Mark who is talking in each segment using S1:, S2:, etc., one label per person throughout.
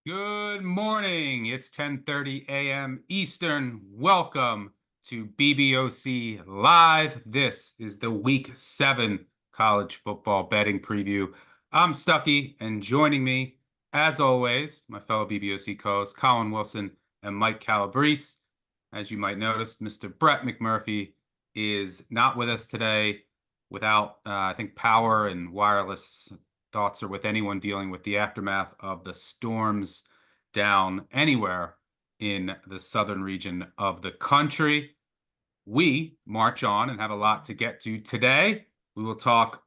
S1: Good morning. It's 10:30 a.m. Eastern. Welcome to BBOC Live. This is the Week 7 college football betting preview. I'm Stuckey, and joining me, as always, my fellow BBOC co-hosts, Colin Wilson and Mike Calabrese. As you might notice, Mr. Brett McMurphy is not with us today without, I think, power and wireless. Thoughts are with anyone dealing with the aftermath of the storms down anywhere in the southern region of the country. We march on and have a lot to get to today. We will talk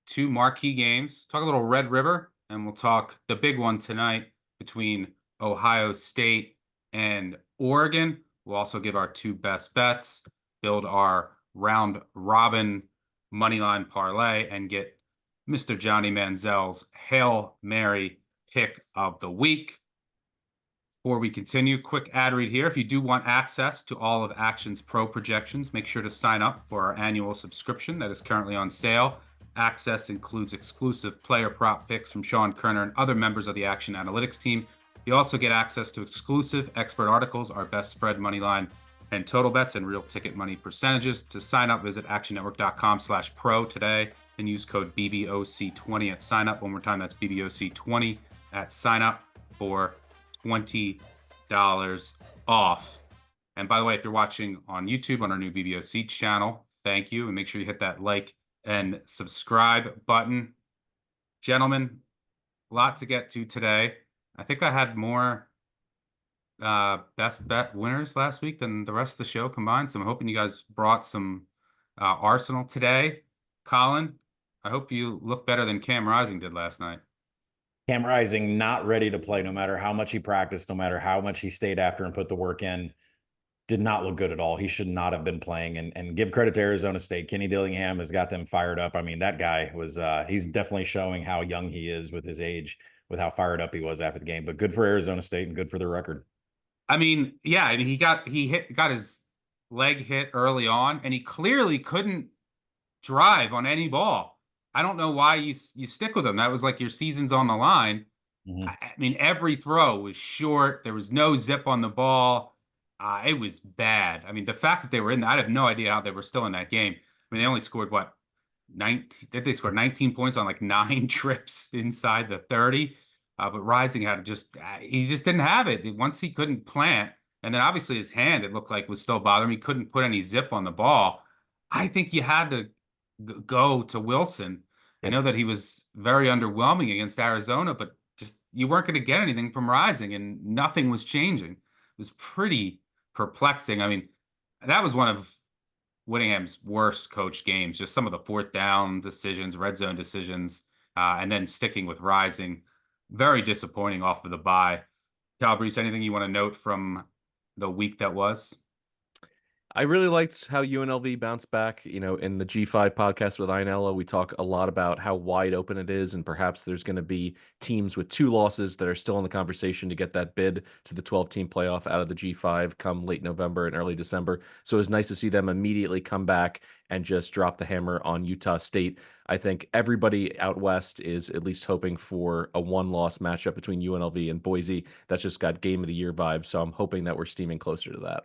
S1: two marquee games, talk a little Red River, and we'll talk the big one tonight between Ohio State and Oregon. We'll also give our two best bets, build our round robin moneyline parlay, and get Mr. Johnny Manziel's Hail Mary pick of the week. Before we continue, quick ad read here. If you do want access to all of Action's Pro projections, make sure to sign up for our annual subscription that is currently on sale. Access includes exclusive player prop picks from Sean Kerner and other members of the Action Analytics team. You also get access to exclusive expert articles, our best spread money line and total bets, and real ticket money percentages. To sign up, visit actionnetwork.com/pro today and use code BBOC20 at sign up. One more time, that's BBOC20 at sign up for $20 off. And by the way, if you're watching on YouTube on our new BBOC channel, thank you. And make sure you hit that like and subscribe button. Gentlemen, a lot to get to today. I think I had more best bet winners last week than the rest of the show combined. So I'm hoping you guys brought some arsenal today. Colin, I hope you look better than Cam Rising did last night.
S2: Cam Rising not ready to play, no matter how much he practiced, no matter how much he stayed after and put the work in. Did not look good at all. He should not have been playing. And give credit to Arizona State. Kenny Dillingham has got them fired up. I mean, that guy was he's definitely showing how young he is with his age, with how fired up he was after the game. But good for Arizona State and good for their record.
S1: I mean, yeah, and he got his leg hit early on, and he clearly couldn't drive on any ball. I don't know why you stick with him. That was like your season's on the line.
S2: Mm-hmm.
S1: I mean, every throw was short. There was no zip on the ball. It was bad. I mean, the fact that they were in, I have no idea how they were still in that game. I mean, they only scored what, 19? Did they score 19 points on like 9 trips inside the 30? But Rising had he just didn't have it. Once he couldn't plant, and then obviously his hand, it looked like was still bothering him. He couldn't put any zip on the ball. I think you had to go to Wilson. I know that he was very underwhelming against Arizona, but just you weren't going to get anything from Rising, and nothing was changing. It was pretty perplexing. I mean, that was one of Whittingham's worst coached games. Just some of the fourth down decisions, red zone decisions, and then sticking with Rising. Very disappointing off of the bye. Calabrese, anything you want to note from the week that was?
S3: I really liked how UNLV bounced back. You know, in the G5 podcast with Ionella, we talk a lot about how wide open it is, and perhaps there's going to be teams with 2 losses that are still in the conversation to get that bid to the 12-team playoff out of the G5 come late November and early December. So it was nice to see them immediately come back and just drop the hammer on Utah State. I think everybody out west is at least hoping for a 1-loss matchup between UNLV and Boise. That's just got game of the year vibes. So I'm hoping that we're steaming closer to that.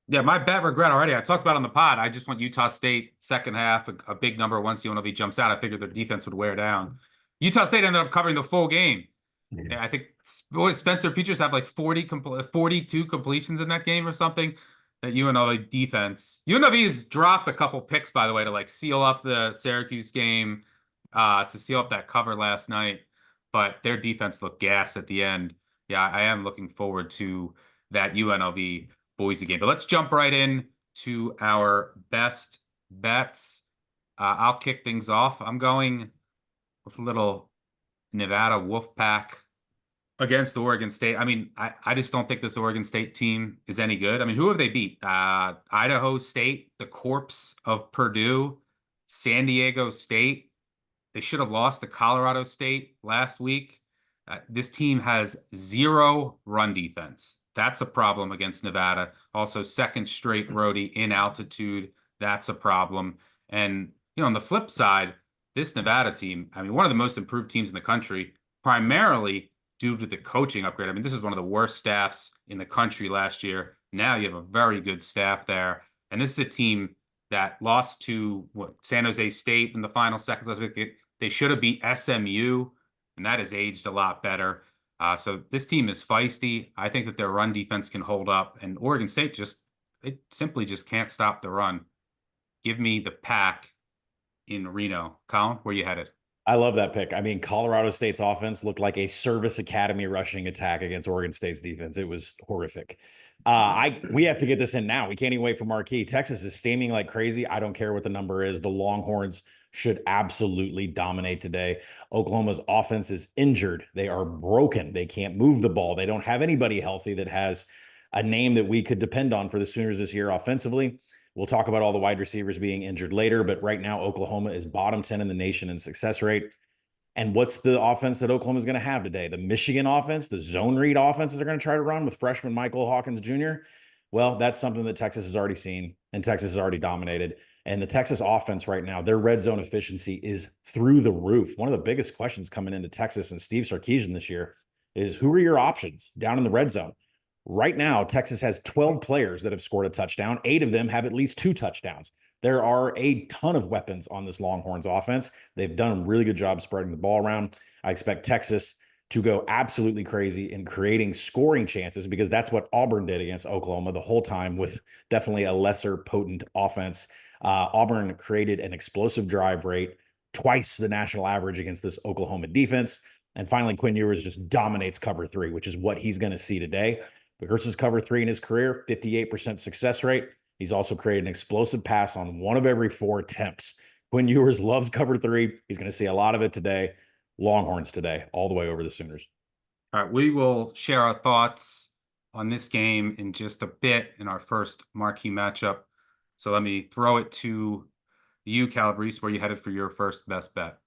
S1: Yeah, my bet regret already. I talked about on the pod. I just want Utah State second half, a big number once UNLV jumps out. I figured their defense would wear down. Utah State ended up covering the full game. Yeah. I think Spencer Petras had like 42 completions in that game or something. That UNLV defense. UNLV has dropped a couple picks, by the way, to like seal up the Syracuse game, to seal up that cover last night. But their defense looked gassed at the end. Yeah, I am looking forward to that UNLV Boise game. But let's jump right in to our best bets. I'll kick things off. I'm going with a little Nevada Wolfpack against Oregon State. I mean, I just don't think this Oregon State team is any good. I mean, who have they beat? Idaho State, the corpse of Purdue, San Diego State. They should have lost to Colorado State last week. This team has 0 run defense. That's a problem against Nevada. Also, second straight roadie in altitude. That's a problem. And, you know, on the flip side, this Nevada team, I mean, one of the most improved teams in the country, primarily due to the coaching upgrade. I mean, this is one of the worst staffs in the country last year. Now you have a very good staff there. And this is a team that lost to San Jose State in the final seconds last week. They should have beat SMU, and that has aged a lot better. So this team is feisty. I think that their run defense can hold up, and Oregon State it simply just can't stop the run. Give me the Pack in Reno. Colin, where you headed?
S2: I love that pick. I mean, Colorado State's offense looked like a service academy rushing attack against Oregon State's defense. It was horrific. We have to get this in now. We can't even wait for marquee. Texas is steaming like crazy. I don't care what the number is. The Longhorns should absolutely dominate today. Oklahoma's offense is injured. They are broken. They can't move the ball. They don't have anybody healthy that has a name that we could depend on for the Sooners this year offensively. We'll talk about all the wide receivers being injured later, but right now Oklahoma is bottom 10 in the nation in success rate. And what's the offense that Oklahoma is going to have today? The Michigan offense, the zone read offense that they're going to try to run with freshman Michael Hawkins Jr. Well, that's something that Texas has already seen, and Texas has already dominated. And the Texas offense right now, their red zone efficiency is through the roof. One of the biggest questions coming into Texas and Steve Sarkisian this year is, who are your options down in the red zone? Right now, Texas has 12 players that have scored a touchdown. 8 of them have at least 2 touchdowns. There are a ton of weapons on this Longhorns offense. They've done a really good job spreading the ball around. I expect Texas to go absolutely crazy in creating scoring chances, because that's what Auburn did against Oklahoma the whole time, with definitely a lesser potent offense. Auburn created an explosive drive rate, twice the national average against this Oklahoma defense. And finally, Quinn Ewers just dominates cover 3, which is what he's going to see today. Versus cover 3 in his career, 58% success rate. He's also created an explosive pass on 1 of every 4 attempts. Quinn Ewers loves cover 3. He's going to see a lot of it today. Longhorns today, all the way over the Sooners.
S1: All right, we will share our thoughts on this game in just a bit in our first marquee matchup. So let me throw it to you, Calabrese, where you headed for your first best bet.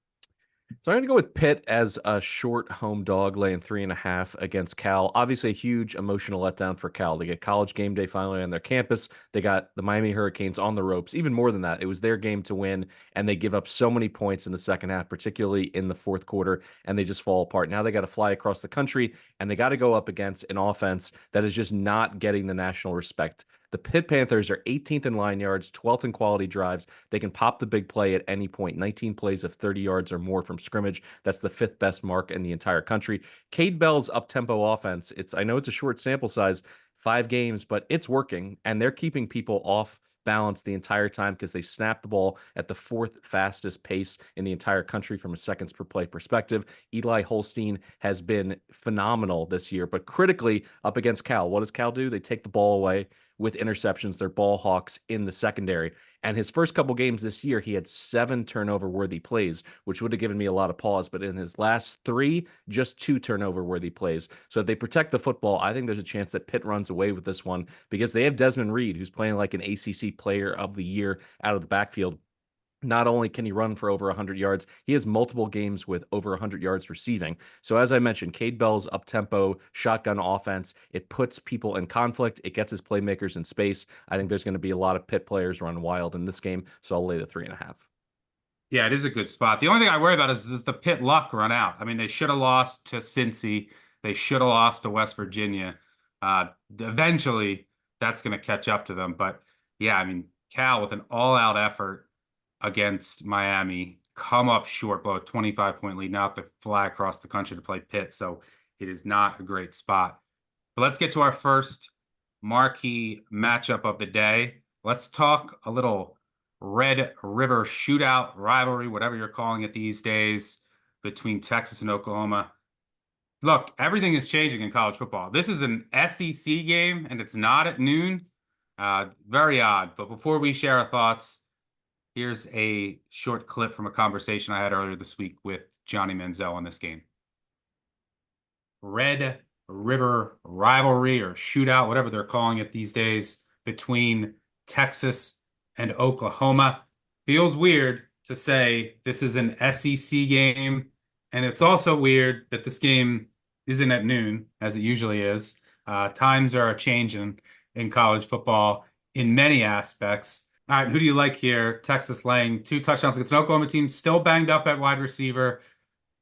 S3: So I'm going to go with Pitt as a short home dog, laying 3.5 against Cal. Obviously, a huge emotional letdown for Cal. They get College game day finally on their campus. They got the Miami Hurricanes on the ropes. Even more than that, it was their game to win, and they give up so many points in the second half, particularly in the fourth quarter, and they just fall apart. Now they got to fly across the country, and they got to go up against an offense that is just not getting the national respect. The Pitt Panthers are 18th in line yards, 12th in quality drives. They can pop the big play at any point. 19 plays of 30 yards or more from scrimmage. That's the 5th best mark in the entire country. Cade Bell's up-tempo offense, I know it's a short sample size, 5 games, but it's working, and they're keeping people off balance the entire time because they snap the ball at the 4th fastest pace in the entire country from a seconds per play perspective. Eli Holstein has been phenomenal this year, but critically up against Cal. What does Cal do? They take the ball away with interceptions. They're ball hawks in the secondary. And his first couple games this year, he had 7 turnover-worthy plays, which would have given me a lot of pause. But in his last 3, just 2 turnover-worthy plays. So if they protect the football, I think there's a chance that Pitt runs away with this one, because they have Desmond Reed, who's playing like an ACC player of the year out of the backfield. Not only can he run for over 100 yards, he has multiple games with over 100 yards receiving. So as I mentioned, Cade Bell's up-tempo shotgun offense, it puts people in conflict. It gets his playmakers in space. I think there's going to be a lot of Pitt players run wild in this game, so I'll lay the 3.5.
S1: Yeah, it is a good spot. The only thing I worry about is the Pitt luck run out. I mean, they should have lost to Cincy. They should have lost to West Virginia. Eventually, that's going to catch up to them. But yeah, I mean, Cal with an all-out effort against Miami, come up short, blow a 25-point lead, now have to fly across the country to play Pitt. So it is not a great spot. But let's get to our first marquee matchup of the day. Let's talk a little Red River shootout rivalry, whatever you're calling it these days, between Texas and Oklahoma. Look, everything is changing in college football. This is an SEC game, and it's not at noon. Very odd. But before we share our thoughts, here's a short clip from a conversation I had earlier this week with Johnny Manziel on this game. Red River rivalry or shootout, whatever they're calling it these days, between Texas and Oklahoma. Feels weird to say this is an SEC game, and it's also weird that this game isn't at noon, as it usually is. Times are changing in college football in many aspects. All right, who do you like here? Texas laying 2 touchdowns against an Oklahoma team still banged up at wide receiver.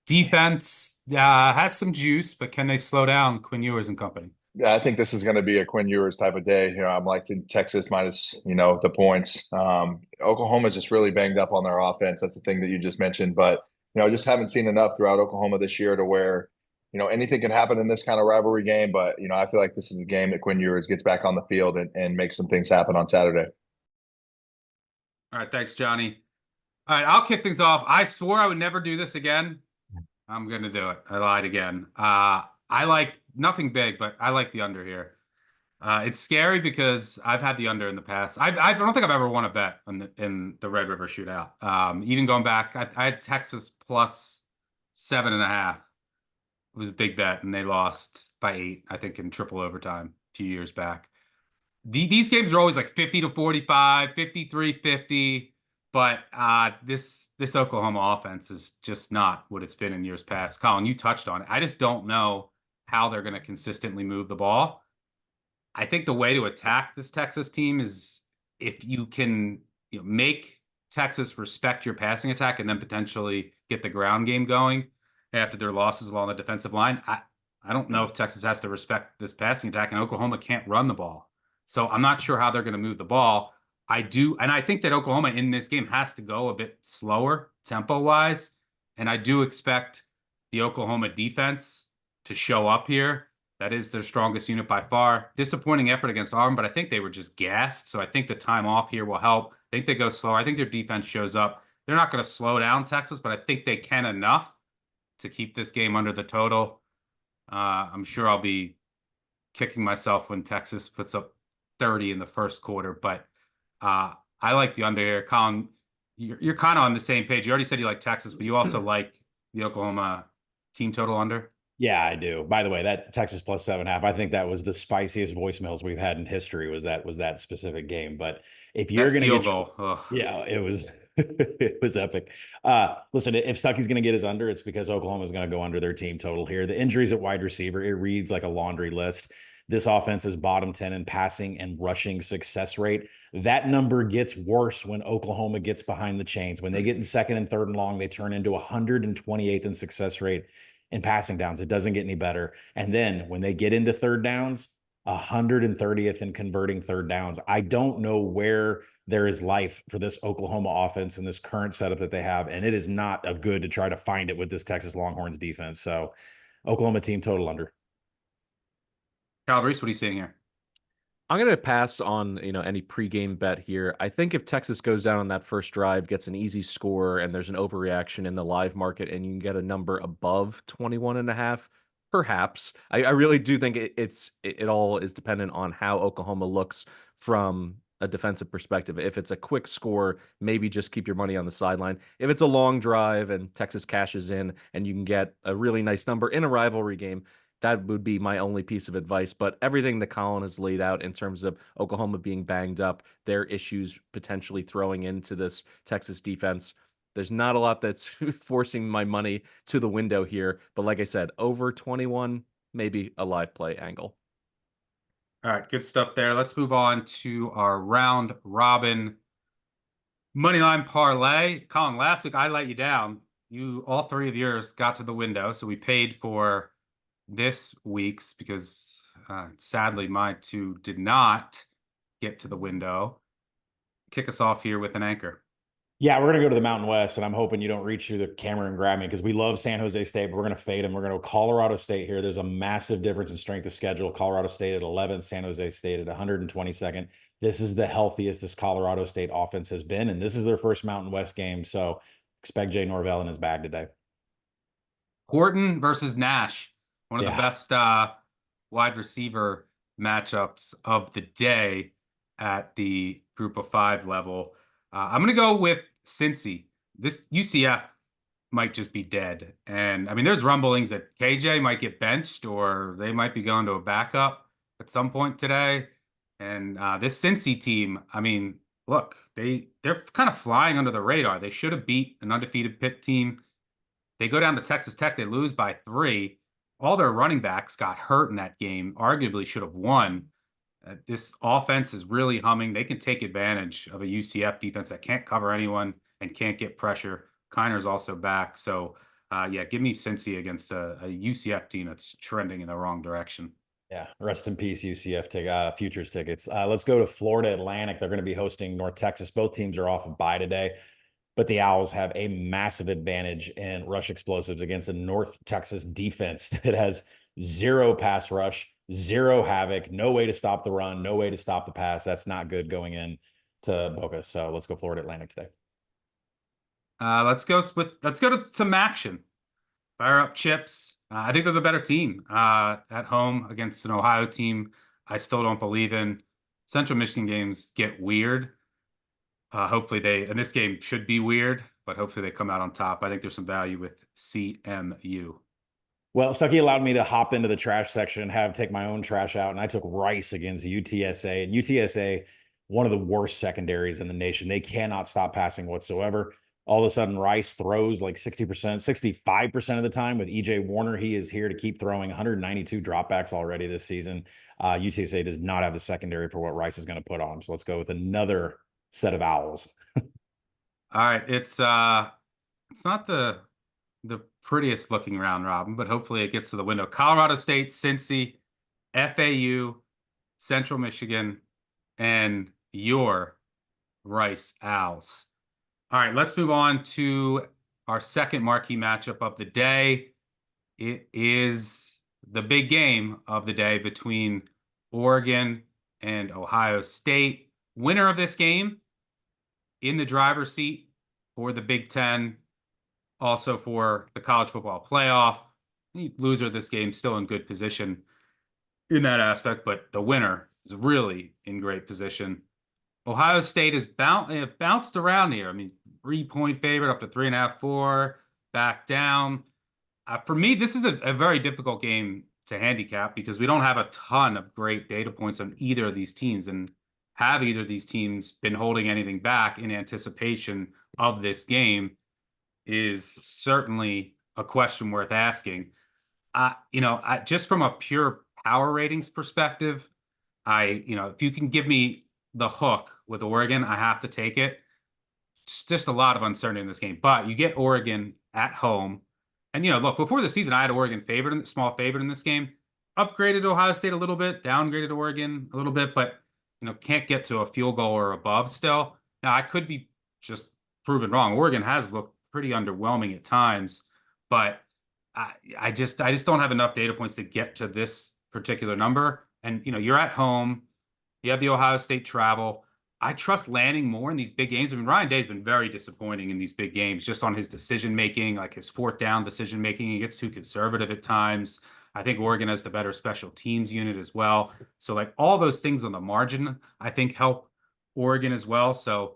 S1: Defense has some juice, but can they slow down Quinn Ewers and company?
S4: Yeah, I think this is going to be a Quinn Ewers type of day. I'm liking Texas minus, the points. Oklahoma's just really banged up on their offense. That's the thing that you just mentioned. But, just haven't seen enough throughout Oklahoma this year to where, anything can happen in this kind of rivalry game. But, I feel like this is a game that Quinn Ewers gets back on the field and makes some things happen on Saturday.
S1: All right, thanks, Johnny. All right, I'll kick things off. I swore I would never do this again. I'm going to do it. I lied again. I like nothing big, but I like the under here. It's scary because I've had the under in the past. I don't think I've ever won a bet in the Red River Shootout. Even going back, I had Texas plus 7.5. It was a big bet, and they lost by 8, I think, in triple overtime a few years back. These games are always like 50-45, 53-50. But this Oklahoma offense is just not what it's been in years past. Colin, you touched on it. I just don't know how they're going to consistently move the ball. I think the way to attack this Texas team is if you can make Texas respect your passing attack and then potentially get the ground game going after their losses along the defensive line. I don't know if Texas has to respect this passing attack, and Oklahoma can't run the ball. So I'm not sure how they're going to move the ball. I do, and I think that Oklahoma in this game has to go a bit slower tempo-wise, and I do expect the Oklahoma defense to show up here. That is their strongest unit by far. Disappointing effort against Auburn, but I think they were just gassed, so I think the time off here will help. I think they go slower. I think their defense shows up. They're not going to slow down Texas, but I think they can enough to keep this game under the total. I'm sure I'll be kicking myself when Texas puts up 30 in the first quarter, but I like the under here. Colin, you're kind of on the same page. You already said you like Texas, but you also like the Oklahoma team total under.
S2: Yeah, I do. By the way, that Texas plus 7.5, I think that was the spiciest voicemails we've had in history was that specific game. But if you're
S1: That
S2: going to
S1: field
S2: get
S1: goal,
S2: yeah, it was it was epic. Listen, if Stuckey's going to get his under, it's because Oklahoma is going to go under their team total here. The injuries at wide receiver, it reads like a laundry list. This offense is bottom 10 in passing and rushing success rate. That number gets worse when Oklahoma gets behind the chains. When they get in second and third and long, they turn into 128th in success rate in passing downs. It doesn't get any better. And then when they get into third downs, 130th in converting third downs. I don't know where there is life for this Oklahoma offense in this current setup that they have. And it is not a good to try to find it with this Texas Longhorns defense. So Oklahoma team total under.
S1: Calabrese, what are you seeing here?
S3: I'm going to pass on, any pregame bet here. I think if Texas goes down on that first drive, gets an easy score, and there's an overreaction in the live market, and you can get a number above 21.5, perhaps. I really do think it all is dependent on how Oklahoma looks from a defensive perspective. If it's a quick score, maybe just keep your money on the sideline. If it's a long drive and Texas cashes in and you can get a really nice number in a rivalry game, that would be my only piece of advice. But everything that Colin has laid out in terms of Oklahoma being banged up, their issues potentially throwing into this Texas defense, there's not a lot that's forcing my money to the window here. But like I said, over 21, maybe a live play angle.
S1: All right, good stuff there. Let's move on to our round robin moneyline parlay. Colin, last week I let you down. All three of yours got to the window, so we paid for this week's because sadly my two did not get to the window. Kick us off here with an anchor.
S2: Yeah, we're going to go to the Mountain West, and I'm hoping you don't reach through the camera and grab me because we love San Jose State, but we're going to fade them. We're going to go Colorado State here. There's a massive difference in strength of schedule. Colorado State at 11th, San Jose State at 122nd. This is the healthiest this Colorado State offense has been, and this is their first Mountain West game, so expect Jay Norvell in his bag today.
S1: Horton versus Nash, one of the best wide receiver matchups of the day at the group of 5 level. I'm going to go with Cincy. This UCF might just be dead. And I mean, there's rumblings that KJ might get benched or they might be going to a backup at some point today. And this Cincy team, I mean, look, they're kind of flying under the radar. They should have beat an undefeated Pitt team. They go down to Texas Tech. They lose by 3. All their running backs got hurt in that game, arguably should have won. This offense is really humming. They can take advantage of a UCF defense that can't cover anyone and can't get pressure. Kiner's also back. So Yeah, give me Cincy against a UCF team that's trending in the wrong direction.
S2: Yeah, rest in peace, UCF futures tickets. Let's go to Florida Atlantic. They're going to be hosting North Texas. Both teams are off of bye today, but the Owls have a massive advantage in rush explosives against a North Texas defense that has zero pass rush, zero havoc, no way to stop the run, no way to stop the pass. That's not good going in to Boca. So let's go Florida Atlantic today.
S1: Let's go to some action. Fire up chips. I think they're the better team at home against an Ohio team I still don't believe in. Central Michigan games get weird. Hopefully and this game should be weird, but hopefully they come out on top. I think there's some value with CMU.
S2: Well, Stuckey allowed me to hop into the trash section and take my own trash out, and I took Rice against UTSA. And UTSA, one of the worst secondaries in the nation. They cannot stop passing whatsoever. All of a sudden, Rice throws like 60%, 65% of the time with EJ Warner. He is here to keep throwing 192 dropbacks already this season. UTSA does not have the secondary for what Rice is going to put on them. So let's go with another set of Owls.
S1: All right, it's not the prettiest looking round robin, but hopefully it gets to the window. Colorado State, Cincy, FAU, Central Michigan, and your Rice Owls. All right, let's move on to our second marquee matchup of the day. It is the big game of the day between Oregon and Ohio State. Winner of this game in the driver's seat for the Big Ten, also for the college football playoff. The loser of this game still in good position in that aspect, but the winner is really in great position. Ohio State has bounced around here. I mean, 3-point favorite up to 3.5, 4, back down. For me, this is a very difficult game to handicap because we don't have a ton of great data points on either of these teams. And have either of these teams been holding anything back in anticipation of this game is certainly a question worth asking. Just from a pure power ratings perspective, if you can give me the hook with Oregon, I have to take it. It's just a lot of uncertainty in this game, but you get Oregon at home. And, look, before the season, I had Oregon small favorite in this game. Upgraded Ohio State a little bit, downgraded Oregon a little bit, but, can't get to a field goal or above still. Now, I could be just proven wrong. Oregon has looked pretty underwhelming at times, but I just don't have enough data points to get to this particular number. And, you're at home. You have the Ohio State travel. I trust Lanning more in these big games. I mean, Ryan Day's been very disappointing in these big games, just on his decision-making, like his fourth down decision-making. He gets too conservative at times. I think Oregon has the better special teams unit as well. So, like, all those things on the margin, I think, help Oregon as well. So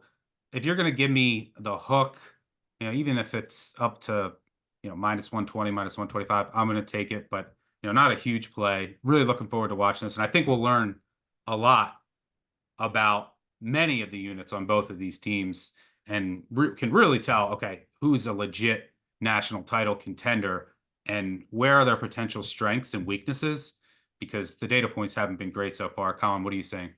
S1: if you're going to give me the hook, even if it's up to, minus 120, minus 125, I'm going to take it. But, not a huge play. Really looking forward to watching this. And I think we'll learn a lot about many of the units on both of these teams and can really tell, okay, who's a legit national title contender and where are their potential strengths and weaknesses, because the data points haven't been great so far. Colin, what are you saying?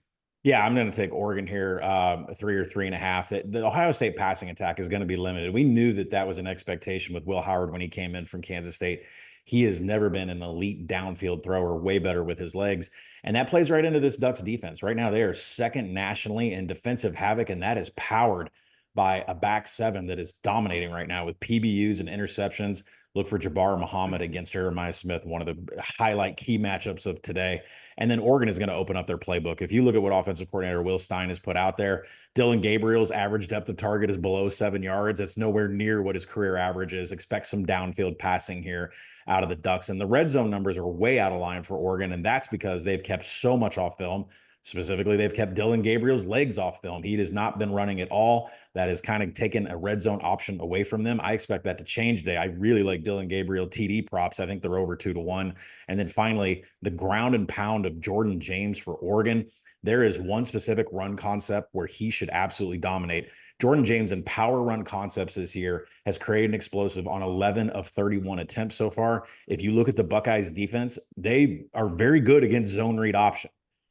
S2: Yeah, I'm going to take Oregon here, 3 or 3.5. The Ohio State passing attack is going to be limited. We knew that was an expectation with Will Howard when he came in from Kansas State. He has never been an elite downfield thrower, way better with his legs. And that plays right into this Ducks defense. Right now, they are second nationally in defensive havoc, and that is powered by a back seven that is dominating right now with PBUs and interceptions. Look for Jabbar Muhammad against Jeremiah Smith, one of the highlight key matchups of today. And then Oregon is going to open up their playbook. If you look at what offensive coordinator Will Stein has put out there, Dylan Gabriel's average depth of target is below 7 yards. That's nowhere near what his career average is. Expect some downfield passing here out of the Ducks. And the red zone numbers are way out of line for Oregon, and that's because they've kept so much off film. Specifically, they've kept Dylan Gabriel's legs off film. He has not been running at all. That has kind of taken a red zone option away from them. I expect that to change today. I really like Dylan Gabriel TD props. I think they're over 2-1. And then finally, the ground and pound of Jordan James for Oregon. There is one specific run concept where he should absolutely dominate. Jordan James in power run concepts this year has created an explosive on 11 of 31 attempts so far. If you look at the Buckeyes defense, they are very good against zone read option.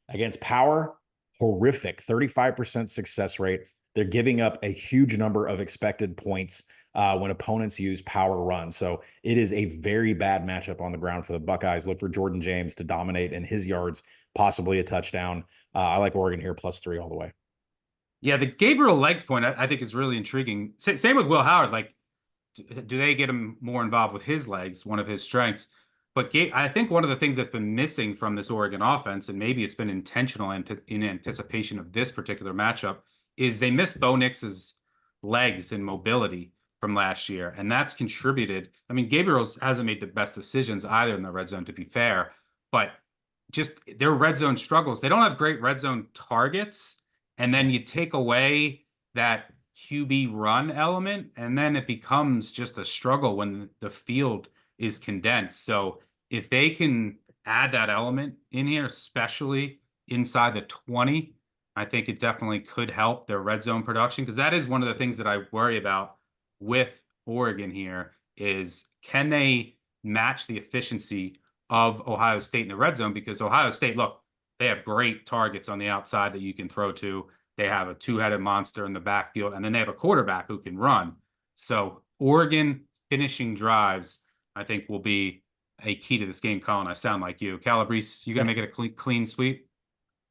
S2: Against power, horrific, 35% success rate. They're giving up a huge number of expected points when opponents use power runs. So it is a very bad matchup on the ground for the Buckeyes. Look for Jordan James to dominate in his yards, possibly a touchdown. I like Oregon here +3 all the way.
S1: Yeah, the Gabriel Legs point I think is really intriguing. Same with Will Howard. Like, do they get him more involved with his legs, one of his strengths? But I think one of the things that's been missing from this Oregon offense, and maybe it's been intentional in anticipation of this particular matchup, is they missed Bo Nix's legs and mobility from last year, and that's contributed. I mean, Gabriel hasn't made the best decisions either in the red zone, to be fair, but just their red zone struggles. They don't have great red zone targets, and then you take away that QB run element, and then it becomes just a struggle when the field is condensed. So if they can add that element in here, especially inside the 20, I think it definitely could help their red zone production, because that is one of the things that I worry about with Oregon here is, can they match the efficiency of Ohio State in the red zone? Because Ohio State, look, they have great targets on the outside that you can throw to. They have a two-headed monster in the backfield, and then they have a quarterback who can run. So Oregon finishing drives, I think, will be a key to this game. Colin, I sound like you. Calabrese, you going to make it a clean sweep?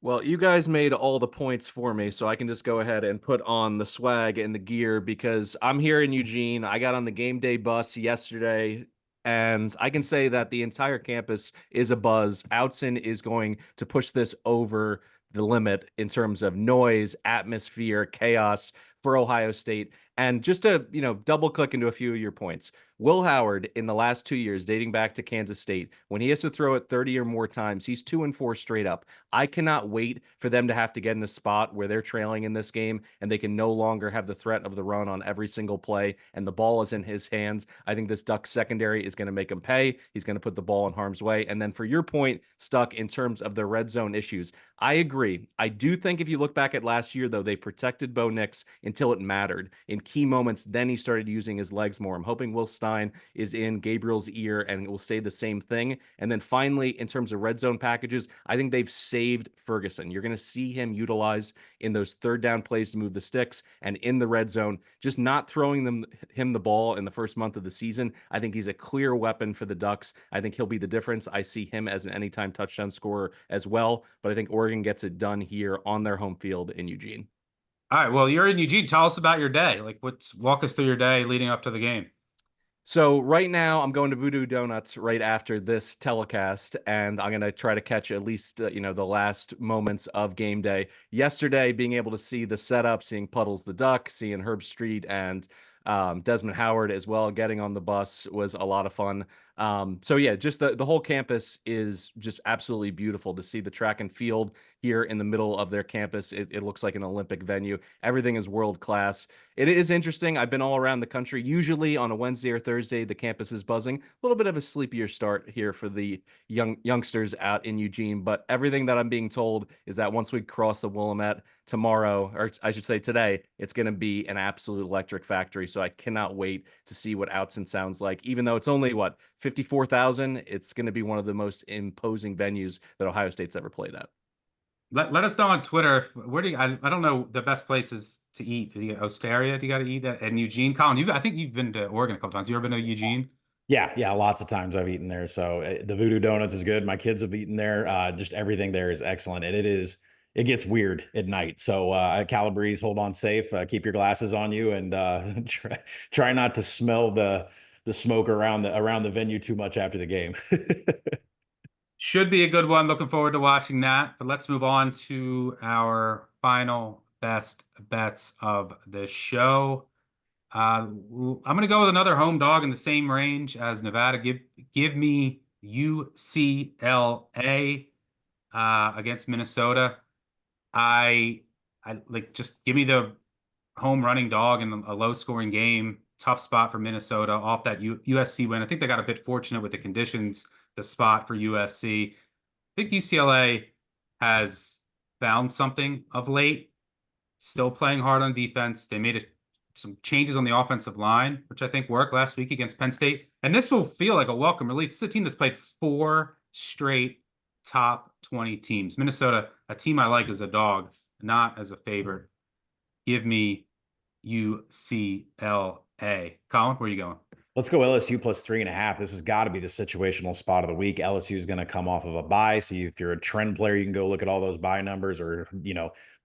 S3: Well, you guys made all the points for me, so I can just go ahead and put on the swag and the gear because I'm here in Eugene. I got on the game day bus yesterday, and I can say that the entire campus is abuzz. Outson is going to push this over the limit in terms of noise, atmosphere, chaos for Ohio State. And just to, double click into a few of your points. Will Howard in the last 2 years, dating back to Kansas State, when he has to throw it 30 or more times, he's 2-4 straight up. I cannot wait for them to have to get in a spot where they're trailing in this game and they can no longer have the threat of the run on every single play and the ball is in his hands. I think this Ducks secondary is going to make him pay. He's going to put the ball in harm's way. And then for your point, Stuck, in terms of the red zone issues, I agree. I do think if you look back at last year, though, they protected Bo Nix until it mattered. In key moments, then he started using his legs more. I'm hoping Will Stein is in Gabriel's ear and will say the same thing. And then finally, in terms of red zone packages, I think they've saved Ferguson. You're going to see him utilized in those third down plays to move the sticks and in the red zone, just not throwing him the ball in the first month of the season. I think he's a clear weapon for the Ducks. I think he'll be the difference. I see him as an anytime touchdown scorer as well, but I think Oregon gets it done here on their home field in Eugene.
S1: All right, well, you're in Eugene. Tell us about your day. Like, walk us through your day leading up to the game.
S3: So right now I'm going to Voodoo Donuts right after this telecast, and I'm going to try to catch at least, the last moments of game day. Yesterday, being able to see the setup, seeing Puddles the Duck, seeing Herb Street and Desmond Howard as well, getting on the bus was a lot of fun. So yeah, just the whole campus is just absolutely beautiful to see the track and field here in the middle of their campus. It looks like an Olympic venue. Everything is world class. It is interesting. I've been all around the country. Usually on a Wednesday or Thursday, the campus is buzzing. A little bit of a sleepier start here for the youngsters out in Eugene, but everything that I'm being told is that once we cross the Willamette tomorrow, or I should say today, it's going to be an absolute electric factory. So I cannot wait to see what Outson sounds like. Even though it's only 54,000, it's going to be one of the most imposing venues that Ohio State's ever played at.
S1: Let us know on Twitter. I don't know the best places to eat. Do you get Osteria? Do you got to eat at Eugene? Colin, I think you've been to Oregon a couple times. You ever been to Eugene?
S2: Yeah, lots of times I've eaten there. So the Voodoo Donuts is good. My kids have eaten there. Just everything there is excellent, and it gets weird at night. So Calabrese, hold on safe. Keep your glasses on you, and try not to smell the smoke around the venue too much after the game.
S1: Should be a good one. Looking forward to watching that. But let's move on to our final best bets of the show. I'm going to go with another home dog in the same range as Nevada. Give me UCLA against Minnesota. I like, just give me the home running dog in a low scoring game. Tough spot for Minnesota off that USC win. I think they got a bit fortunate with the conditions, the spot for USC. I think UCLA has found something of late, still playing hard on defense. They made some changes on the offensive line, which I think worked last week against Penn State. And this will feel like a welcome relief. This is a team that's played 4 straight top 20 teams. Minnesota, a team I like as a dog, not as a favorite. Give me UCLA. Colin, where are you going?
S2: Let's go LSU plus 3.5. This has got to be the situational spot of the week. LSU is going to come off of a bye. So if you're a trend player, you can go look at all those bye numbers, or,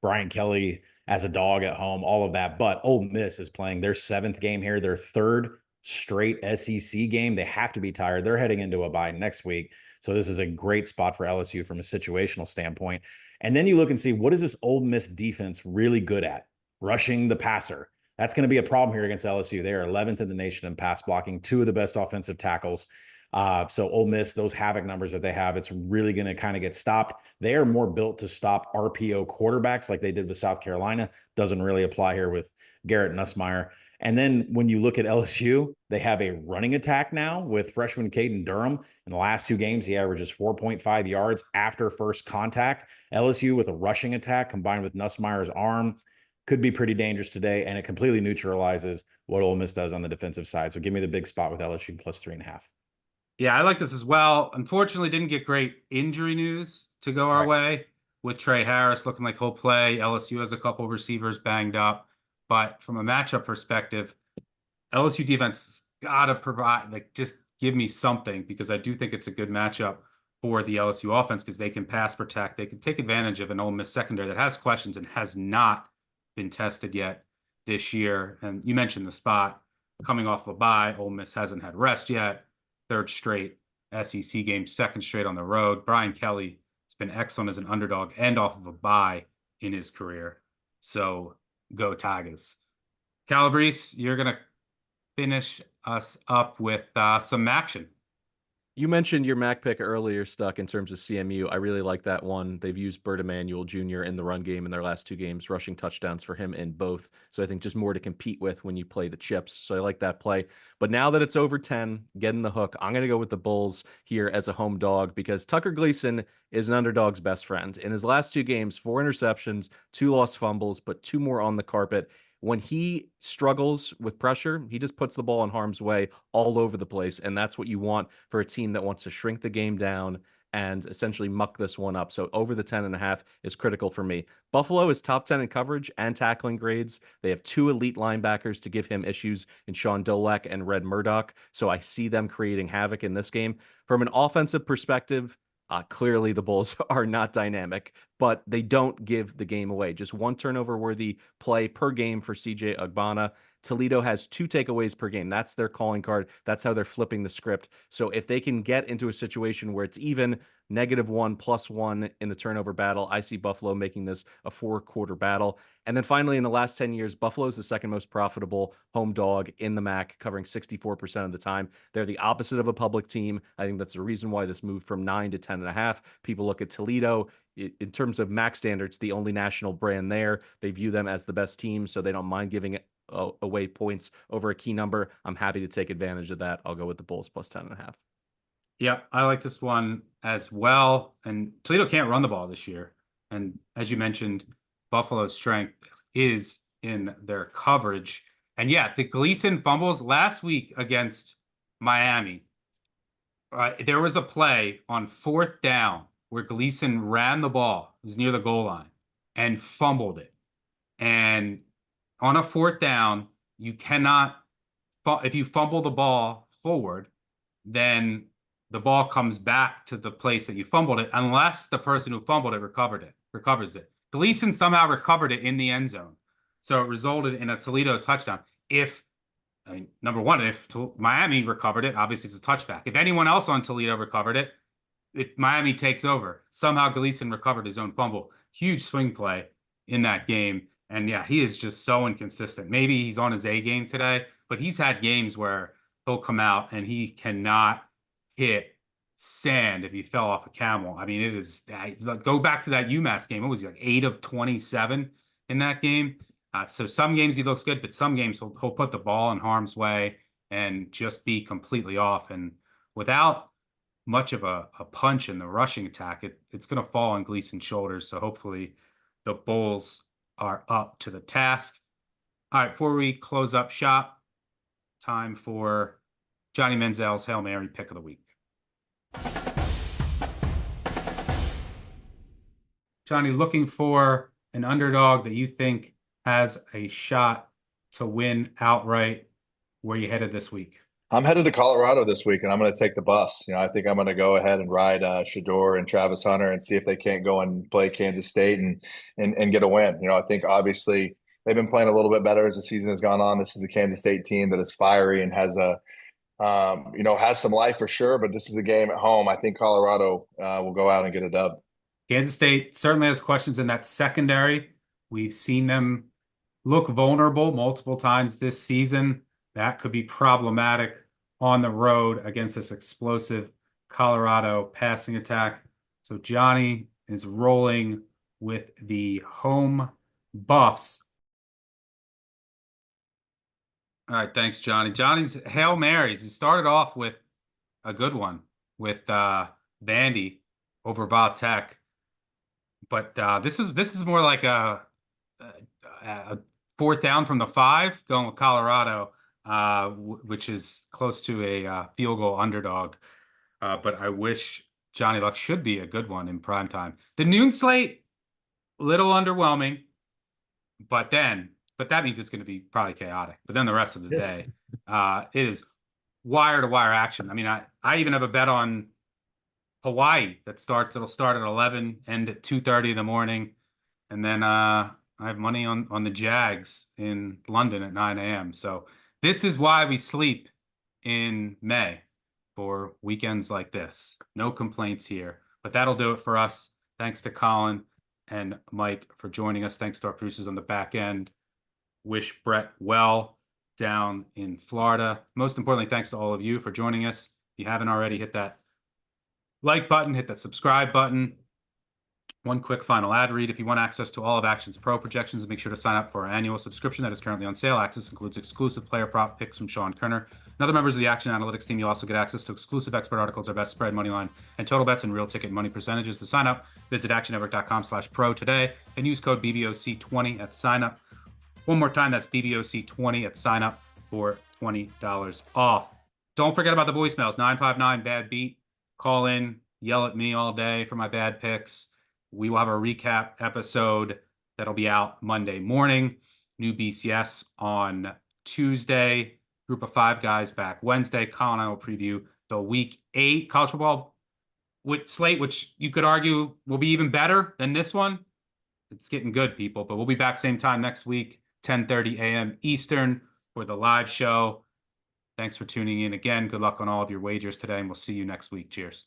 S2: Brian Kelly as a dog at home, all of that. But Ole Miss is playing their 7th game here, their 3rd straight SEC game. They have to be tired. They're heading into a bye next week. So this is a great spot for LSU from a situational standpoint. And then you look and see, what is this Ole Miss defense really good at? Rushing the passer. That's going to be a problem here against LSU. They are 11th in the nation in pass blocking, 2 of the best offensive tackles. So Ole Miss, those havoc numbers that they have, it's really going to kind of get stopped. They are more built to stop RPO quarterbacks like they did with South Carolina. Doesn't really apply here with Garrett Nussmeier. And then when you look at LSU, they have a running attack now with freshman Caden Durham. In the last 2 games, he averages 4.5 yards after first contact. LSU with a rushing attack combined with Nussmeier's arm could be pretty dangerous today, and it completely neutralizes what Ole Miss does on the defensive side. So give me the big spot with LSU plus 3.5.
S1: Yeah, I like this as well. Unfortunately, didn't get great injury news to go our way with Trey Harris looking like he'll play. LSU has a couple receivers banged up. But from a matchup perspective, LSU defense got to provide, just give me something, because I do think it's a good matchup for the LSU offense because they can pass protect. They can take advantage of an Ole Miss secondary that has questions and has not been tested yet this year. And you mentioned the spot coming off of a bye. Ole Miss hasn't had rest yet. 3rd straight SEC game, 2nd straight on the road. Brian Kelly has been excellent as an underdog and off of a bye in his career. So go Tigers. Calabrese, you're going to finish us up with some action.
S3: You mentioned your Mac pick earlier, Stuck, in terms of CMU. I really like that one. They've used Bert Emanuel Jr. in the run game in their last 2 games, rushing touchdowns for him in both. So I think just more to compete with when you play the chips. So I like that play. But now that it's over 10, getting the hook, I'm going to go with the Bulls here as a home dog because Tucker Gleason is an underdog's best friend. In his last 2 games, 4 interceptions, 2 lost fumbles, but 2 more on the carpet. When he struggles with pressure, he just puts the ball in harm's way all over the place. And that's what you want for a team that wants to shrink the game down and essentially muck this one up. So over the 10.5 is critical for me. Buffalo is top 10 in coverage and tackling grades. They have 2 elite linebackers to give him issues in Sean Dolak and Red Murdoch. So I see them creating havoc in this game. From an offensive perspective, clearly the Bulls are not dynamic, but they don't give the game away. Just 1 turnover-worthy play per game for CJ Ugbana. Toledo has 2 takeaways per game. That's their calling card. That's how they're flipping the script. So if they can get into a situation where it's even -1 +1 in the turnover battle, I see Buffalo making this a 4-quarter battle. And then finally, in the last 10 years, Buffalo is the 2nd most profitable home dog in the MAC, covering 64% of the time. They're the opposite of a public team. I think that's the reason why this moved from 9 to 10.5. People look at Toledo. In terms of MAC standards, the only national brand there. They view them as the best team, so they don't mind giving away points over a key number. I'm happy to take advantage of that. I'll go with the Bulls plus 10.5.
S1: Yep, I like this one as well. And Toledo can't run the ball this year. And as you mentioned, Buffalo's strength is in their coverage. And yeah, the Gleason fumbles last week against Miami. There was a play on 4th down where Gleason ran the ball, it was near the goal line, and fumbled it. And on a 4th down, you cannot, if you fumble the ball forward, then the ball comes back to the place that you fumbled it, unless the person who fumbled it recovers it. Gleason somehow recovered it in the end zone. So it resulted in a Toledo touchdown. Number one, if Miami recovered it, obviously it's a touchback. If anyone else on Toledo recovered it, Miami takes over. Somehow Gleason recovered his own fumble. Huge swing play in that game. And yeah, he is just so inconsistent. Maybe he's on his A game today, but he's had games where he'll come out and he cannot hit sand if he fell off a camel. I mean, it is, go back to that UMass game. What was he, like 8 of 27 in that game? So some games he looks good, but some games he'll put the ball in harm's way and just be completely off. And without much of a punch in the rushing attack, it's going to fall on Gleason's shoulders. So hopefully the Bulls are up to the task. All right, before we close up shop, time for Johnny Manziel's Hail Mary pick of the week. Johnny, looking for an underdog that you think has a shot to win outright where you headed this week?
S4: I'm headed to Colorado this week, and I'm going to take the Buffs. I think I'm going to go ahead and ride Shador and Travis Hunter and see if they can't go and play Kansas State and get a win. I think obviously they've been playing a little bit better as the season has gone on. This is a Kansas State team that is fiery and has has some life for sure. But this is a game at home. I think Colorado will go out and get a dub.
S1: Kansas State certainly has questions in that secondary. We've seen them look vulnerable multiple times this season. That could be problematic on the road against this explosive Colorado passing attack. So Johnny is rolling with the home Buffs. All right, thanks, Johnny. Johnny's Hail Marys. He started off with a good one with Vandy over Vatek. But this is more like a fourth down from the 5 going with Colorado, which is close to a field goal underdog. But I wish Johnny Luck should be a good one in prime time. The noon slate, little underwhelming, but that means it's going to be probably chaotic. But then the rest of the day, it is wire to wire action. I mean, I even have a bet on Hawaii it'll start at 11, end at 2:30 in the morning. And then I have money on the Jags in London at 9 a.m. So this is why we sleep in May for weekends like this. No complaints here. But that'll do it for us. Thanks to Colin and Mike for joining us. Thanks to our producers on the back end. Wish Brett well down in Florida. Most importantly, thanks to all of you for joining us. If you haven't already, hit that like button, hit that subscribe button. One quick final ad read. If you want access to all of Action's Pro projections, make sure to sign up for our annual subscription that is currently on sale. Access includes exclusive player prop picks from Sean Kerner and other members of the Action Analytics team. You'll also get access to exclusive expert articles, our best spread, money line, and total bets and real ticket money percentages. To sign up, visit actionnetwork.com/pro today and use code BBOC20 at sign up. One more time, that's BBOC20 at sign up for $20 off. Don't forget about the voicemails, 959-BAD-BEAT. Call in, yell at me all day for my bad picks. We will have a recap episode that'll be out Monday morning. New BCS on Tuesday. Group of 5 guys back Wednesday. Colin and I will preview the Week 8 college football slate, which you could argue will be even better than this one. It's getting good, people. But we'll be back same time next week, 10:30 a.m. Eastern for the live show. Thanks for tuning in again. Good luck on all of your wagers today, and we'll see you next week. Cheers.